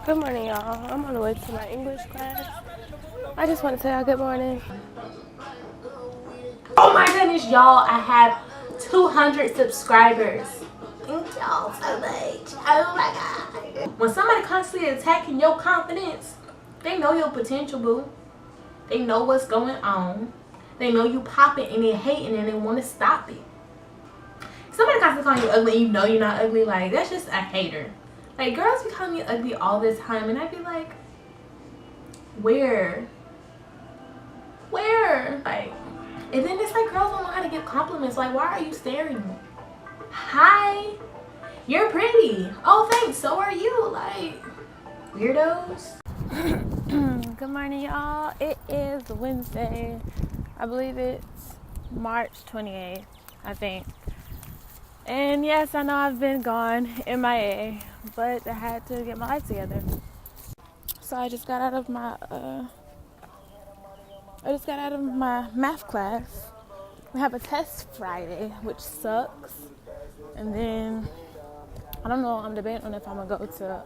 Good morning, y'all. I'm on the way to my English class. I just want to tell y'all good morning. Oh my goodness, y'all, I have 200 subscribers. Thank y'all so much. Oh my god. When somebody constantly attacking your confidence, they know your potential, boo. They know what's going on. They know you popping and they hating and they want to stop it. Somebody constantly calling you ugly and you know you're not ugly, like, that's just a hater. Like, girls be calling me ugly all the time and I be like, where? Like, and then it's like girls don't know how to give compliments. Like, why are you staring? Hi, you're pretty. Oh, thanks. So are you. Like, weirdos. Good morning, y'all. It is Wednesday. I believe it's March 28th, I think. And yes, I know I've been gone, MIA, but I had to get my life together. So I just got out of my math class. We have a test Friday, which sucks. And then I don't know. I'm debating on if I'm gonna go to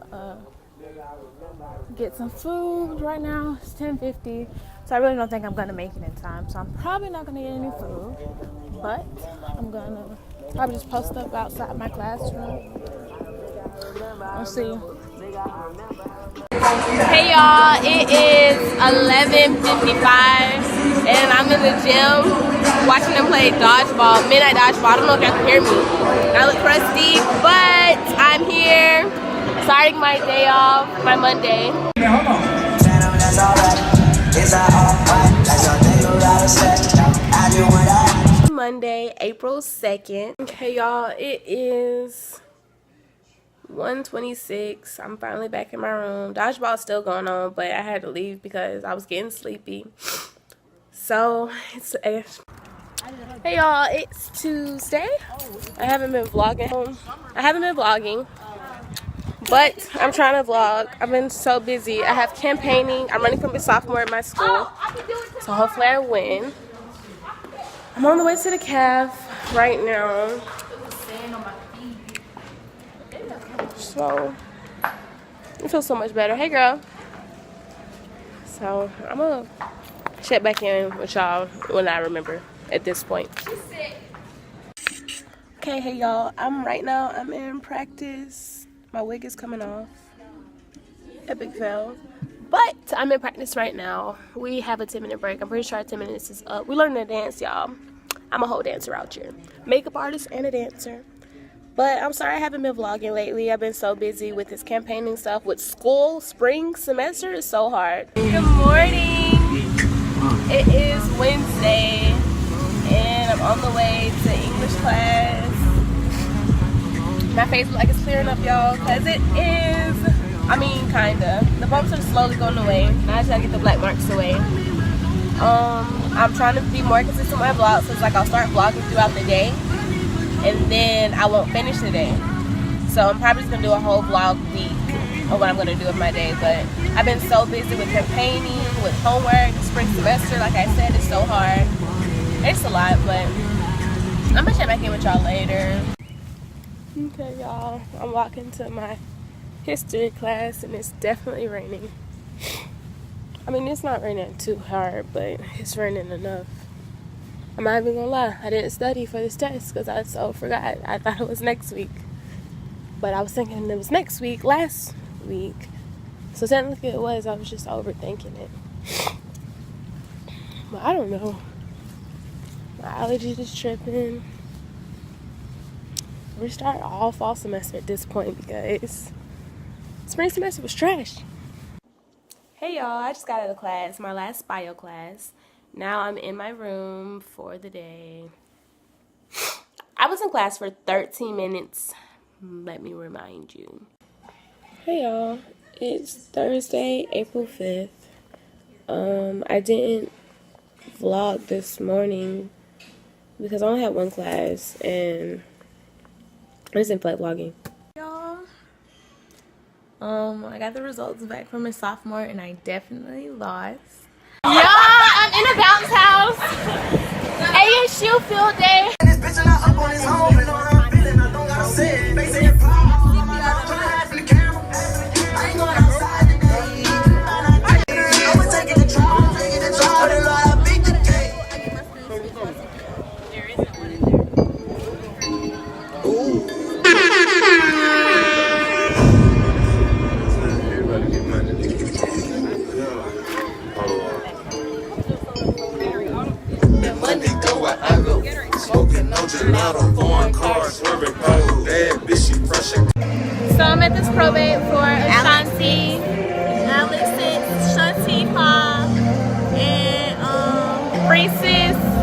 get some food right now. It's 10:50, so I really don't think I'm gonna make it in time. So I'm probably not gonna get any food, but I'm gonna probably just post up outside my classroom. We'll see. Hey y'all, it is 11:55 and I'm in the gym watching them play dodgeball, midnight dodgeball. I don't know if y'all can hear me. I look crusty, but I'm here starting my day off, my Monday. Monday, April 2nd. Okay y'all, it is 1:26. I'm finally back in my room. Dodgeball's still going on, but I had to leave because I was getting sleepy. So hey y'all, it's Tuesday. I haven't been vlogging. But I'm trying to vlog. I've been so busy. I have campaigning. I'm running for sophomore at my school, so hopefully I win. I'm on the way to the caf right now. So it feels so much better. Hey girl. So I'm gonna check back in with y'all when I remember at this point. Okay, hey y'all. I'm in practice. My wig is coming off. Epic fail. But I'm in practice right now. We have a 10-minute break. I'm pretty sure our 10 minutes is up. We learning to dance, y'all. I'm a whole dancer out here. Makeup artist and a dancer. But I'm sorry I haven't been vlogging lately. I've been so busy with this campaigning stuff. With school, spring semester is so hard. Good morning. It is Wednesday. And I'm on the way to English class. My face looks like it's clearing up, y'all. Because it is, kinda. The bumps are slowly going away. Now I just gotta get the black marks away. I'm trying to be more consistent with my vlogs. So it's like I'll start vlogging throughout the day. And then I won't finish the day. So I'm probably just gonna do a whole vlog week of what I'm gonna do with my day. But I've been so busy with campaigning, with homework, spring semester. Like I said, it's so hard. It's a lot, but I'm gonna check back in with y'all later. Okay, y'all. I'm walking to my history class, and it's definitely raining. It's not raining too hard, but it's raining enough. I'm not even gonna lie, I didn't study for this test because I so forgot. I thought it was next week. But I was thinking it was next week, last week. So technically it was, I was just overthinking it. But I don't know. My allergies is tripping. We're starting all fall semester at this point because spring semester was trash. Hey y'all, I just got out of class, my last bio class. Now I'm in my room for the day. I was in class for 13 minutes. Let me remind you. Hey y'all, it's Thursday, April 5th. I didn't vlog this morning because I only had one class and I just didn't feel like vlogging. Y'all, I got the results back from my sophomore and I definitely lost. Y'all, I'm in a bounce house. ASU field day. at this probate for Ashanti, Alexis, Shantifa, and Princess.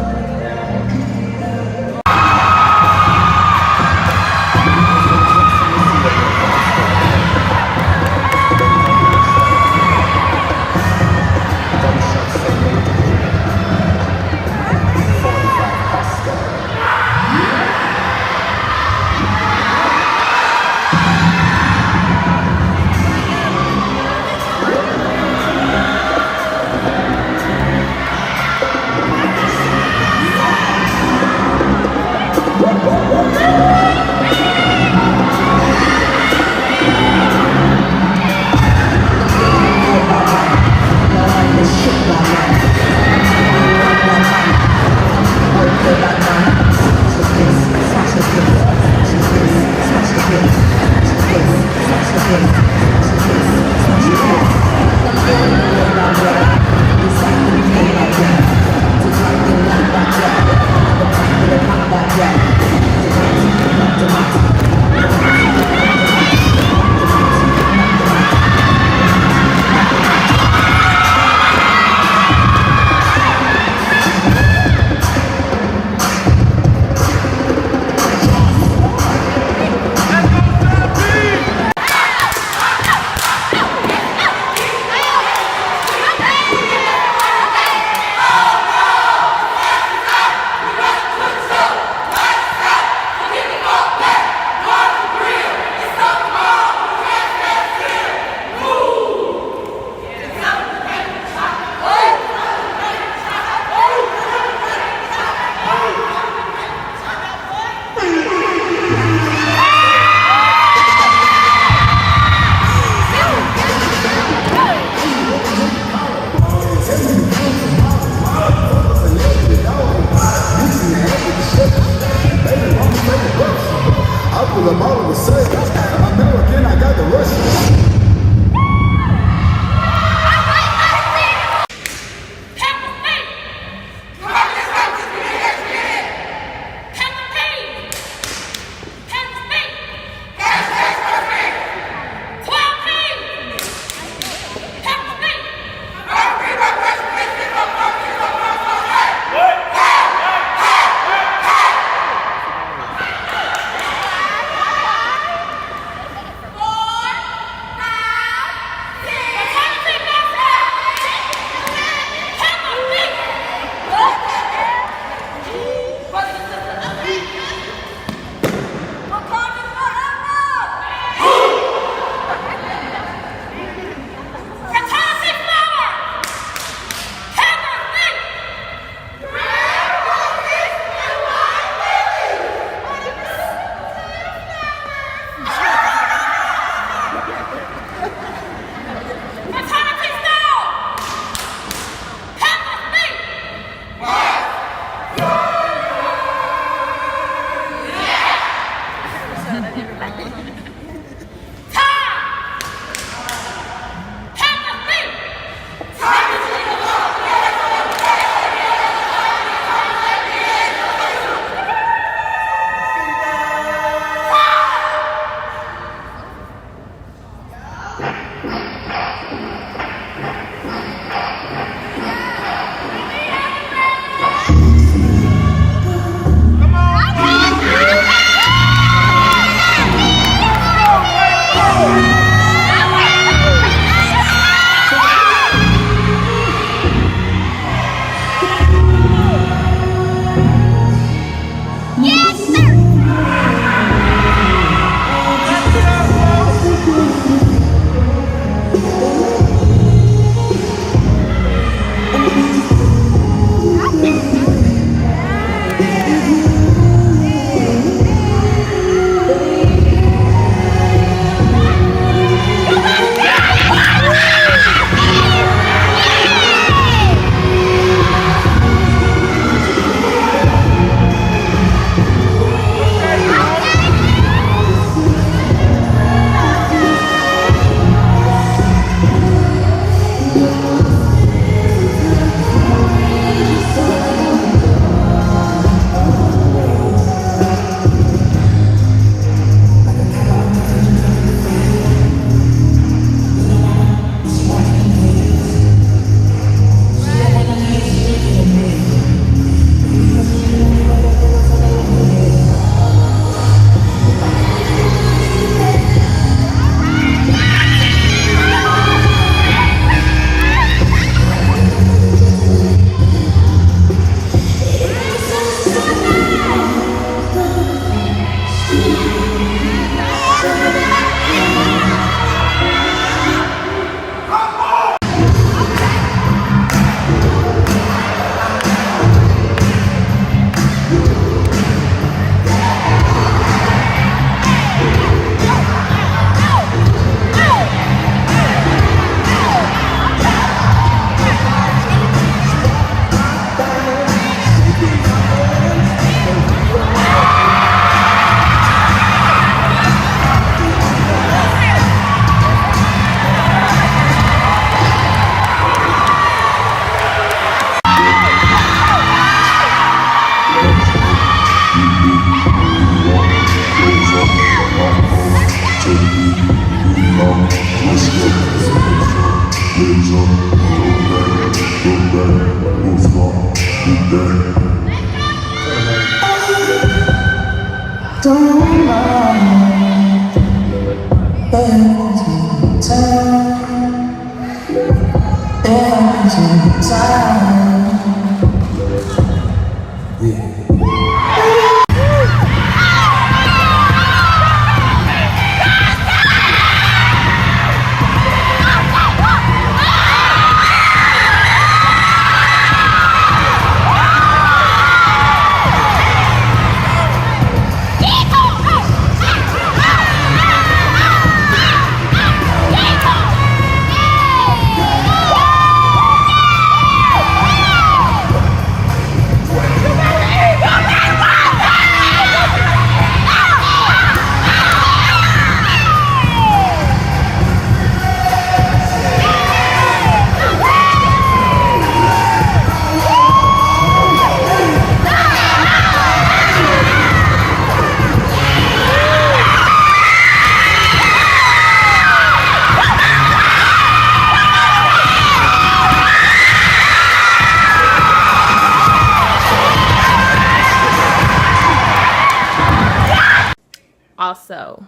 Also,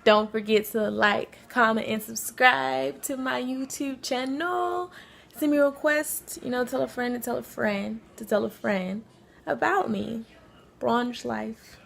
don't forget to like, comment, and subscribe to my YouTube channel. Send me a request, you know, tell a friend to tell a friend to tell a friend about me. Bronze life.